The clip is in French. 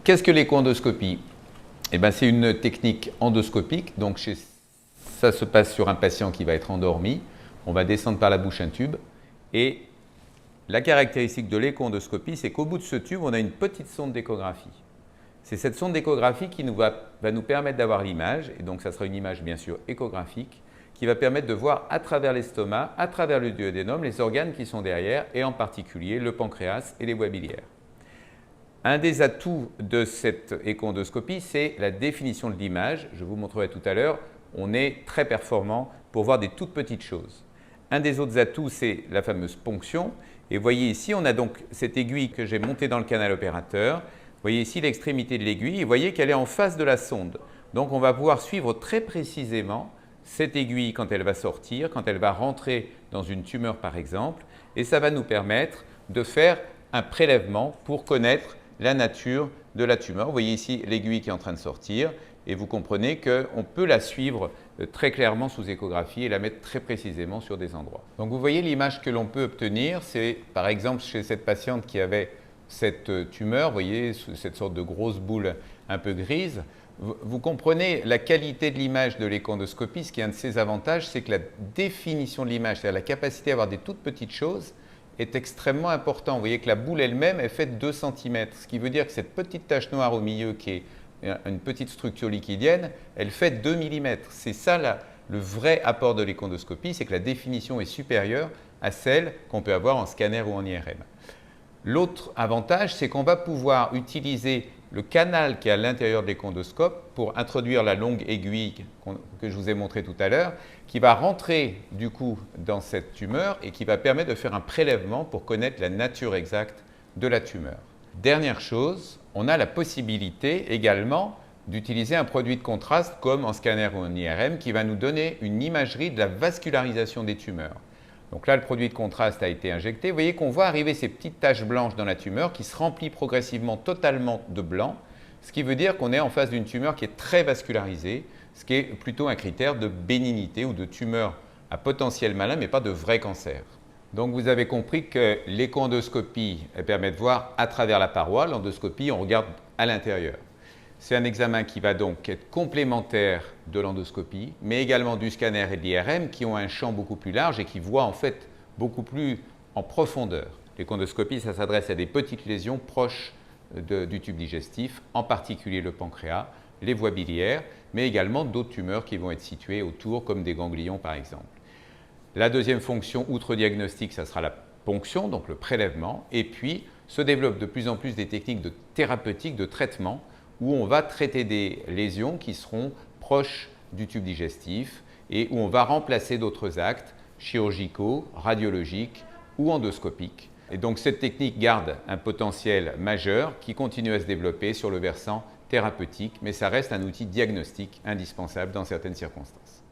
Qu'est-ce que l'écho-endoscopie? C'est une technique endoscopique, donc ça se passe sur un patient qui va être endormi. On va descendre par la bouche un tube et la caractéristique de l'écho-endoscopie, c'est qu'au bout de ce tube, on a une petite sonde d'échographie. C'est cette sonde d'échographie qui va nous permettre d'avoir l'image, et donc ça sera une image bien sûr échographique, qui va permettre de voir à travers l'estomac, à travers le duodénum, les organes qui sont derrière, et en particulier le pancréas et les voies biliaires. Un des atouts de cette écho-endoscopie, c'est la définition de l'image. Je vous montrerai tout à l'heure, on est très performant pour voir des toutes petites choses. Un des autres atouts, c'est la fameuse ponction. Et vous voyez ici, on a donc cette aiguille que j'ai montée dans le canal opérateur. Vous voyez ici l'extrémité de l'aiguille et vous voyez qu'elle est en face de la sonde. Donc on va pouvoir suivre très précisément cette aiguille quand elle va sortir, quand elle va rentrer dans une tumeur par exemple. Et ça va nous permettre de faire un prélèvement pour connaître la nature de la tumeur. Vous voyez ici l'aiguille qui est en train de sortir et vous comprenez qu'on peut la suivre très clairement sous échographie et la mettre très précisément sur des endroits. Donc vous voyez l'image que l'on peut obtenir, c'est par exemple chez cette patiente qui avait cette tumeur, vous voyez cette sorte de grosse boule un peu grise. Vous comprenez la qualité de l'image de l'écho-endoscopie, ce qui est un de ses avantages, c'est que la définition de l'image, c'est-à-dire la capacité à avoir des toutes petites choses, est extrêmement important. Vous voyez que la boule elle-même est faite 2 cm, ce qui veut dire que cette petite tache noire au milieu qui est une petite structure liquidienne, elle fait 2 mm. C'est ça le vrai apport de l'écho-endoscopie, c'est que la définition est supérieure à celle qu'on peut avoir en scanner ou en IRM. L'autre avantage, c'est qu'on va pouvoir utiliser le canal qui est à l'intérieur de l'écho-endoscope pour introduire la longue aiguille que je vous ai montrée tout à l'heure, qui va rentrer du coup dans cette tumeur et qui va permettre de faire un prélèvement pour connaître la nature exacte de la tumeur. Dernière chose, on a la possibilité également d'utiliser un produit de contraste comme en scanner ou en IRM qui va nous donner une imagerie de la vascularisation des tumeurs. Donc là, le produit de contraste a été injecté. Vous voyez qu'on voit arriver ces petites taches blanches dans la tumeur qui se remplissent progressivement totalement de blanc, ce qui veut dire qu'on est en face d'une tumeur qui est très vascularisée, ce qui est plutôt un critère de bénignité ou de tumeur à potentiel malin, mais pas de vrai cancer. Donc vous avez compris que l'écho-endoscopie permet de voir à travers la paroi. L'endoscopie, on regarde à l'intérieur. C'est un examen qui va donc être complémentaire de l'endoscopie, mais également du scanner et de l'IRM qui ont un champ beaucoup plus large et qui voient en fait beaucoup plus en profondeur. L'écho-endoscopie, ça s'adresse à des petites lésions proches du tube digestif, en particulier le pancréas, les voies biliaires, mais également d'autres tumeurs qui vont être situées autour, comme des ganglions par exemple. La deuxième fonction, outre diagnostic, ça sera la ponction, donc le prélèvement, et puis se développent de plus en plus des techniques de thérapeutique, de traitement, où on va traiter des lésions qui seront proches du tube digestif et où on va remplacer d'autres actes chirurgicaux, radiologiques ou endoscopiques. Et donc cette technique garde un potentiel majeur qui continue à se développer sur le versant thérapeutique, mais ça reste un outil diagnostique indispensable dans certaines circonstances.